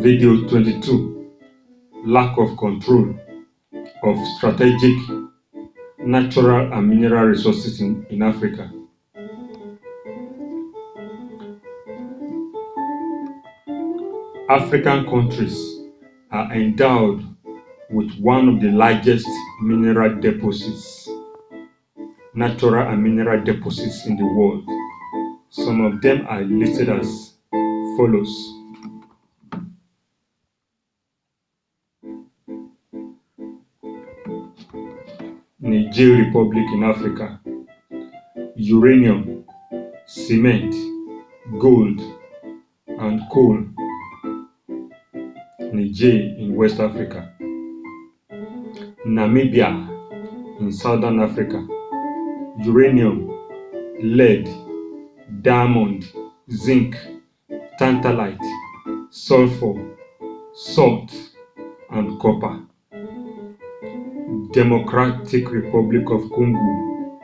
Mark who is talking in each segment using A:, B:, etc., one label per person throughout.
A: Video 22: Lack of control of strategic natural and mineral resources in Africa. African countries are endowed with one of the largest natural and mineral deposits in the world. Some of them are listed as follows: Niger Republic in Africa, uranium, cement, gold, and coal. Niger in West Africa, Namibia in Southern Africa, uranium, lead, diamond, zinc, tantalite, sulfur, salt, and copper. Democratic Republic of Congo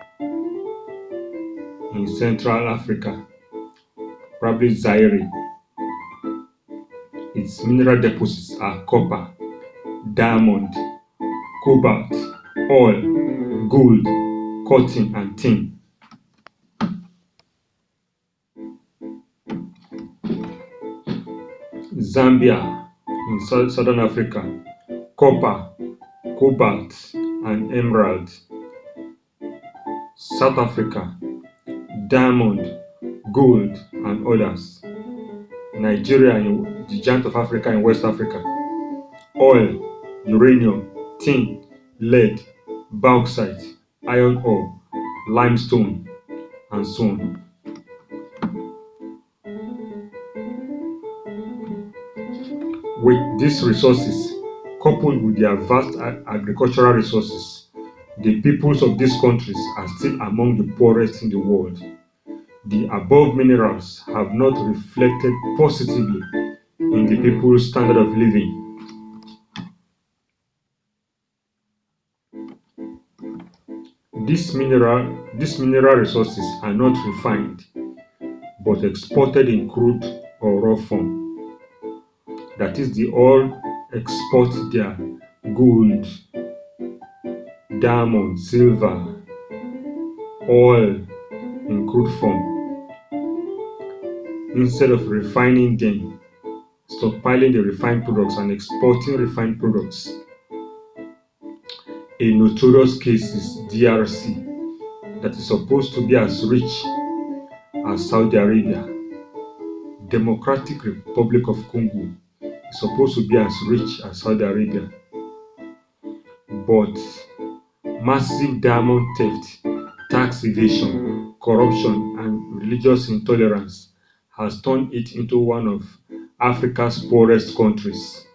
A: in Central Africa, probably Zaire. Its mineral deposits are copper, diamond, cobalt, oil, gold, cotton, and tin. Zambia in Southern Africa, copper, cobalt, and emerald. South Africa, diamond, gold, and others. Nigeria in the giant of Africa in West Africa, oil, uranium, tin, lead, bauxite, iron ore, limestone, and so on. With these resources, coupled with their vast agricultural resources, the peoples of these countries are still among the poorest in the world. The above minerals have not reflected positively in the people's standard of living. These mineral resources are not refined, but exported in crude or raw form. That is, they all export their gold, diamond, silver, oil in crude form. Instead of refining them, stockpiling the refined products and exporting refined products. A notorious case is DRC, that is supposed to be as rich as Saudi Arabia. Democratic Republic of Congo is supposed to be as rich as Saudi Arabia. But massive diamond theft, tax evasion, corruption, and religious intolerance has turned it into one of Africa's poorest countries.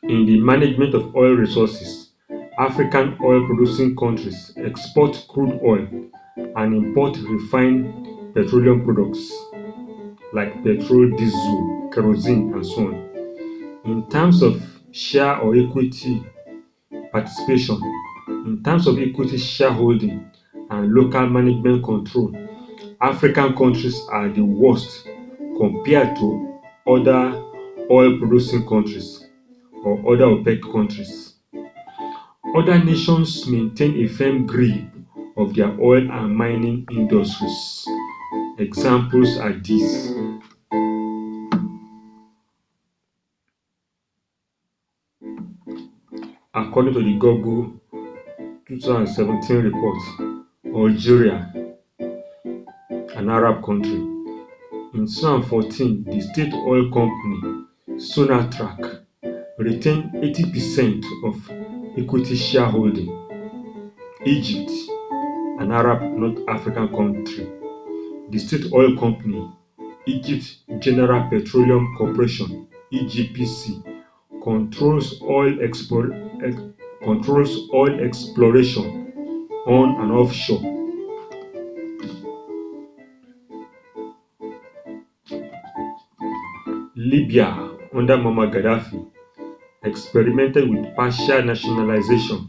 A: In the management of oil resources, African oil-producing countries export crude oil and import refined petroleum products like petrol, diesel, kerosene, and so on. In terms of share or equity participation, in terms of equity shareholding and local management control, African countries are the worst compared to other oil-producing countries or other OPEC countries. Other nations maintain a firm grip of their oil and mining industries. Examples are these. According to the Google 2017 report, Algeria, an Arab country. In 2014, the state oil company Sonatrach retained 80% of equity shareholding. Egypt, an Arab North African country. The state oil company Egypt General Petroleum Corporation (EGPC) controls oil exploration on and offshore. Libya under Muammar Gaddafi experimented with partial nationalization.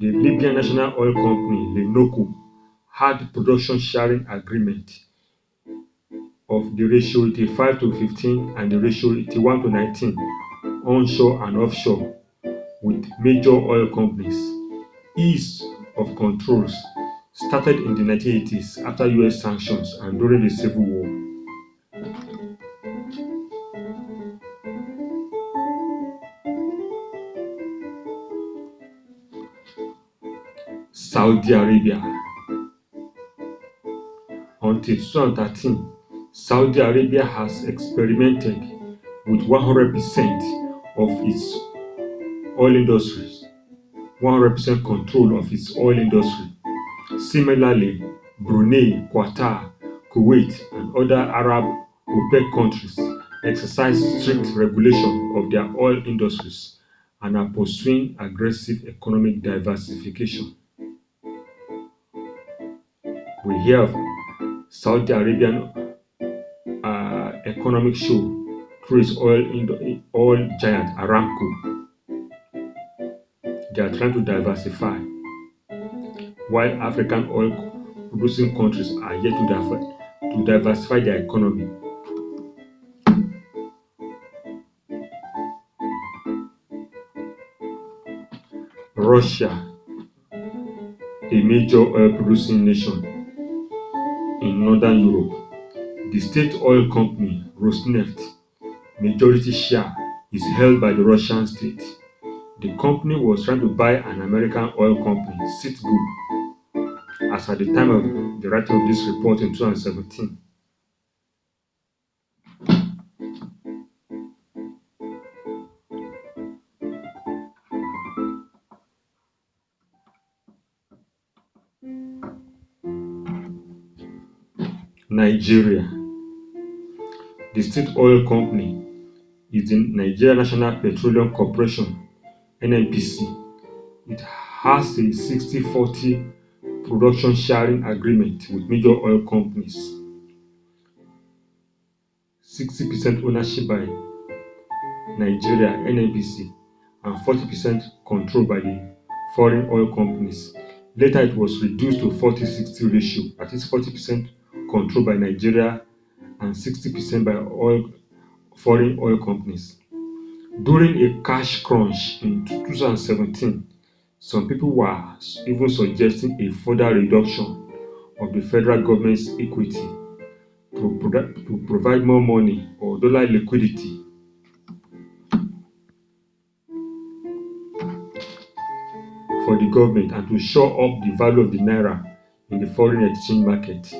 A: The Libyan National Oil Company, LNOCO, had production sharing agreement of the ratio 85 to 15 and the ratio 81 to 19 onshore and offshore with major oil companies. Ease of controls started in the 1980s after US sanctions and during the Civil War. Saudi Arabia. Until 2013, Saudi Arabia has experimented with 100% of its oil industry, 100% control of its oil industry. Similarly, Brunei, Qatar, Kuwait, and other Arab OPEC countries exercise strict regulation of their oil industries and are pursuing aggressive economic diversification. We hear of Saudi Arabian economic show through its oil giant Aramco. They are trying to diversify, while African oil producing countries are yet to diversify their economy. Russia, a major oil producing nation in northern Europe. The state oil company Rosneft majority share is held by the Russian state. The company was trying to buy an American oil company, Citgo, as at the time of the writing of this report in 2017. Nigeria. The state oil company is the Nigeria National Petroleum Corporation, NNPC. It has a 60-40 production sharing agreement with major oil companies. 60% ownership by Nigeria, NNPC, and 40% controlled by the foreign oil companies. Later, it was reduced to 40-60 ratio, that is 40% controlled by Nigeria and 60% by foreign oil companies. During a cash crunch in 2017, some people were even suggesting a further reduction of the federal government's equity to provide more money or dollar liquidity for the government and to shore up the value of the naira in the foreign exchange market.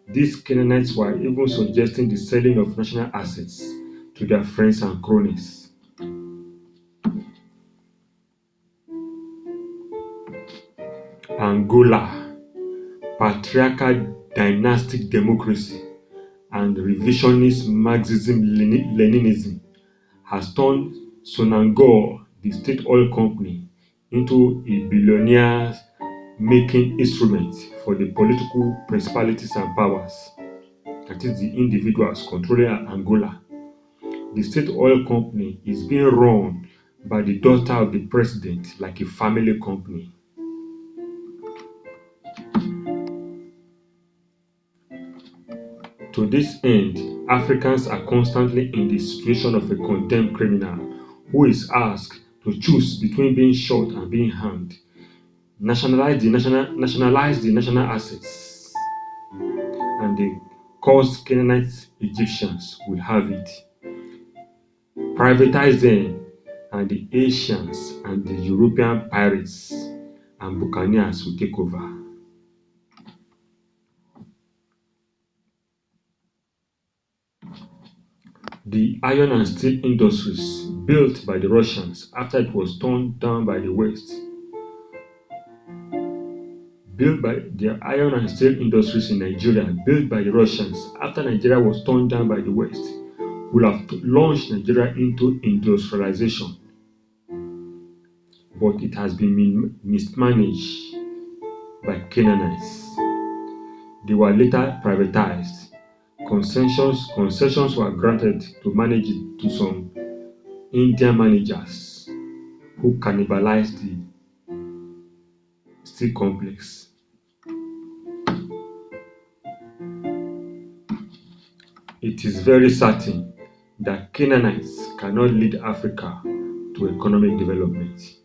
A: These Canaanites were even suggesting the selling of national assets to their friends and cronies. Angola, patriarchal dynastic democracy and revisionist Marxism-Leninism has turned Sonangol, the state oil company, into a billionaire-making instrument for the political principalities and powers, that is, the individuals controlling Angola. The state oil company is being run by the daughter of the president like a family company. To this end, Africans are constantly in the situation of a condemned criminal who is asked to choose between being shot and being hanged. Nationalize the national assets, and the cursed Canaanite Egyptians will have it. Privatize them, and the Asians and the European pirates and buccaneers will take over. The iron and steel industries built by the Russians after it was torn down by the West. Built by the iron and steel industries in Nigeria, built by the Russians after Nigeria was torn down by the West, would have launched Nigeria into industrialization. But it has been mismanaged by Canaanites. They were later privatized. Concessions were granted to manage it to some Indian managers who cannibalized the steel complex. it is very certain that Canaanites cannot lead Africa to economic development.